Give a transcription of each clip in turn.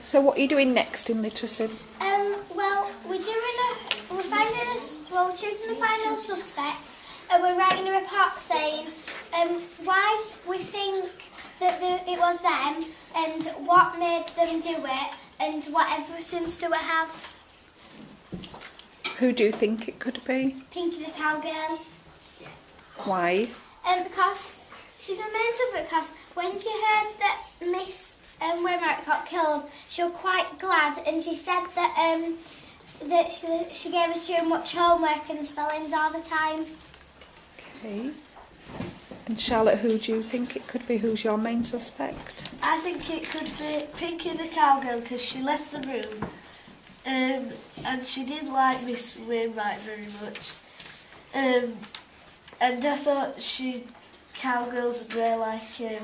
So what are you doing next in literacy? Well, we're choosing a final suspect, and we're writing a report saying why we think that it was them, and what made them do it, and what evidence do we have. Who do you think it could be? Pinky the cowgirl. Why? Because she's my main suspect, because when she heard that Miss Wainwright got killed, she was quite glad, and she said that she gave her too much homework and spellings all the time. Okay. And Charlotte, who do you think it could be? Who's your main suspect? I think it could be Pinky the cowgirl, because she left the room, and she didn't like Miss Wainwright very much. And I thought cowgirls would wear like a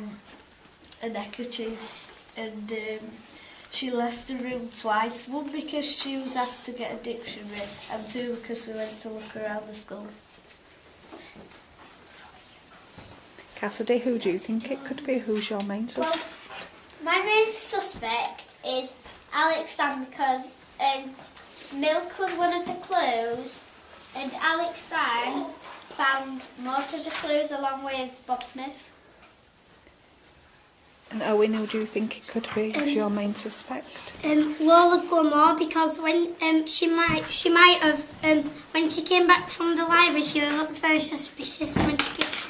neckerchief, and she left the room twice. One because she was asked to get a dictionary, and two because we went to look around the school. Cassidy, who do you think it could be? Who's your main suspect? Well, my main suspect is Alex Sam, because milk was one of the clues, and Alex Sam found most of the clues along with Bob Smith. And Owen, who do you think it could be? Who's your main suspect? Lola Gilmore, because when she might have when she came back from the library, she looked very suspicious.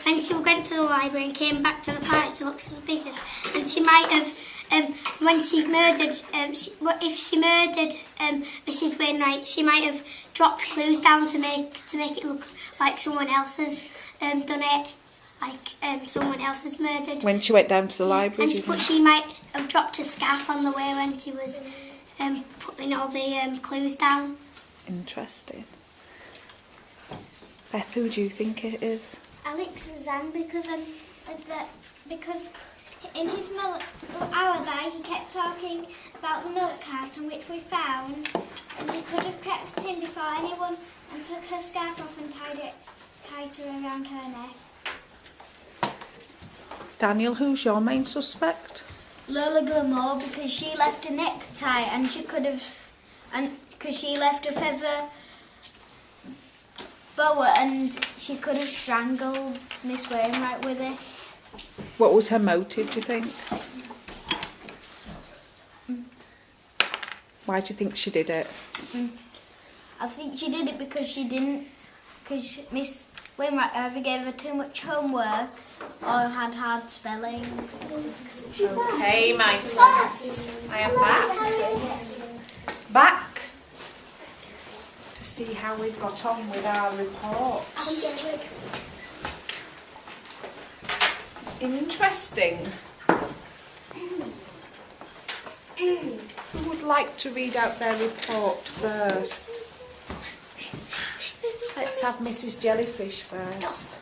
When she went to the library and came back to the party, she looked suspicious, and she might have when she murdered if she murdered Mrs. Wainwright, she might have dropped clues down to make it look like someone else has done it. Like someone else has murdered. When she went down to the library? But she might have dropped a scarf on the way when she was putting all the clues down. Interesting. Beth, who do you think it is? Alex Zan, because in his alibi he kept talking about the milk carton, which we found, and he could have kept it in before anyone and took her scarf off and tied her around her neck. Daniel, who's your main suspect? Lola Gilmore, because she left a necktie, and she could have, and because she left a feather boa, and she could have strangled Miss Wainwright with it. What was her motive, do you think? Why do you think she did it? I think she did it because because Miss Wainwright either gave her too much homework or had hard spelling. Okay, my friends, I am back to see how we've got on with our reports. Interesting. Who would like to read out their report first? Let's have Mrs. Jellyfish first.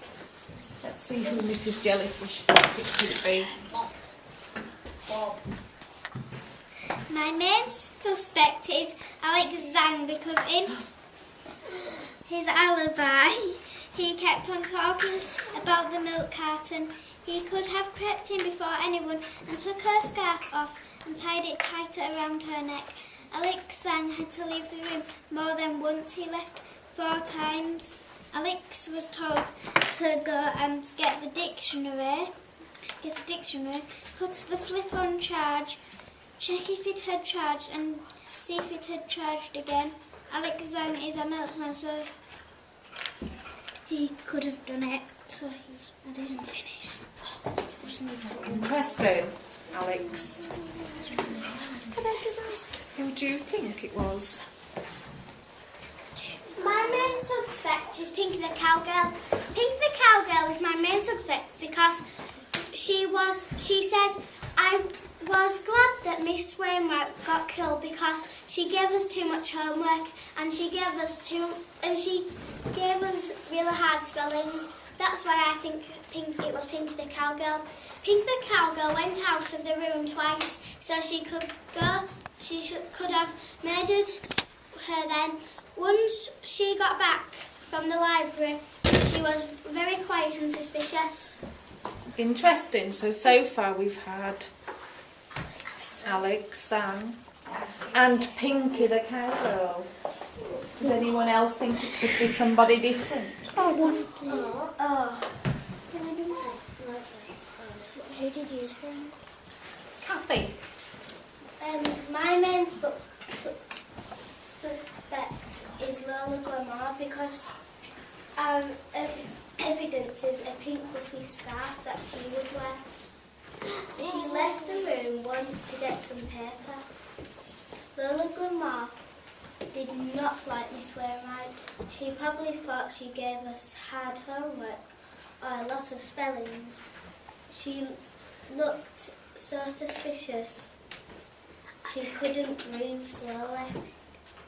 Let's see who Mrs. Jellyfish thinks it could be. My main suspect is Alex Zhang, because in his alibi he kept on talking about the milk carton. He could have crept in before anyone and took her scarf off and tied it tighter around her neck. Alex Zhang had to leave the room more than once. He left 4 times. Alex was told to go and get the dictionary, put the flip on charge, check if it had charged and see if it had charged again. Alex Zhang is a milkman, so he could have done it, so I didn't finish. Interesting, Alex. Who do you think it was? My main suspect is Pinky the cowgirl. Pinky the cowgirl is my main suspect because she says, I was glad that Miss Wainwright got killed because she gave us too much homework and she gave us really hard spellings. That's why I think it was Pinky the cowgirl. Pinky the cowgirl went out of the room twice, so she could have murdered her then. Once she got back from the library, she was very quiet and suspicious. Interesting. So far we've had Alex, Sam, And Pinky the cowgirl. Does anyone else think it could be somebody different? Oh. Who did you think? Kathy. My main suspect is Lola Glamour because evidence is a pink fluffy scarf that she would wear. She left the room once to get some paper. Lola Glamour did not like Miss Wainwright. She probably thought she gave us hard homework or a lot of spellings. She looked so suspicious. She couldn't move slowly.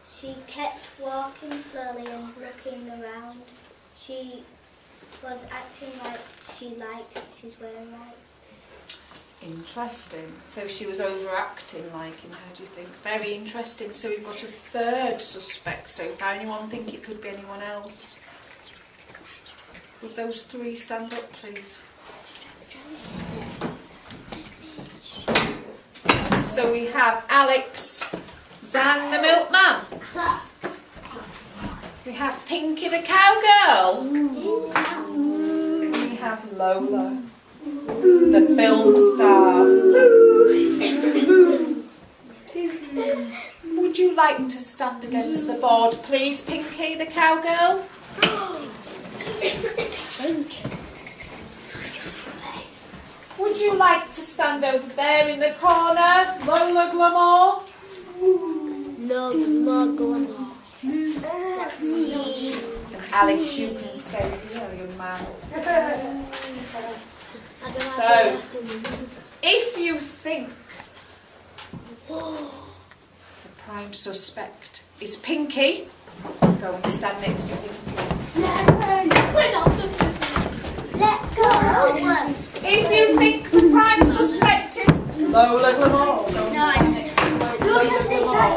She kept walking slowly and looking around. She was acting like she liked Mrs. Wainwright. Interesting. So she was overacting liking her, do you think? Very interesting. So we've got a third suspect. So can anyone think it could be anyone else? Would those three stand up, please? So we have Alex, Zan the milkman. We have Pinky the cowgirl. And we have Lola, the film star. Would you like to stand against the board, please, Pinky the cowgirl? Would you like to stand over there in the corner, Lola Glamour? Lola Glamour. And Alex, you can stay here, young man. So, if you think the prime suspect is Pinky, go and stand next to Pinky. Let go. If you think the prime suspect is Lola Glamour, go and stand next to Lola Glamour.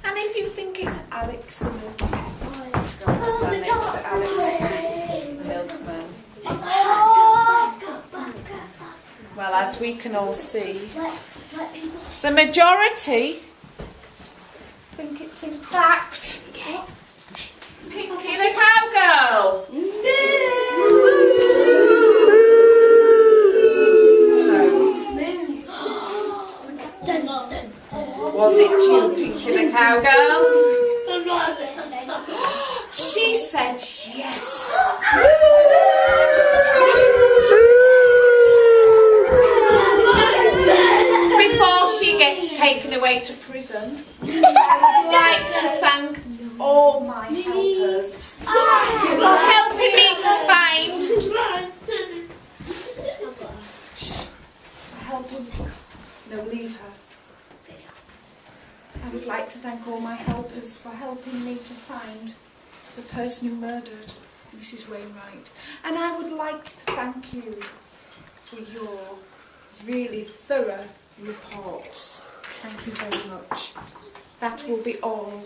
And if you think it's Alex the milkman, go and stand next to Alex the milkman. Well, as we can all see, the majority think it's in fact Pinky the cowgirl. Was it you, Pinky the cowgirl? She said yes. Before she gets taken away to prison, I would like to thank all my helpers for helping me to find... No, leave her. I would like to thank all my helpers for helping me to find the person who murdered Mrs. Wainwright. And I would like to thank you for your really thorough reports. Thank you very much. That will be all